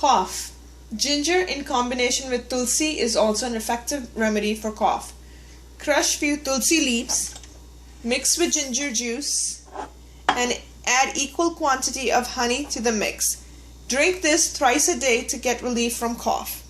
Cough. Ginger in combination with tulsi is also an effective remedy for cough. Crush few tulsi leaves, mix with ginger juice, and add equal quantity of honey to the mix. Drink this thrice a day to get relief from cough.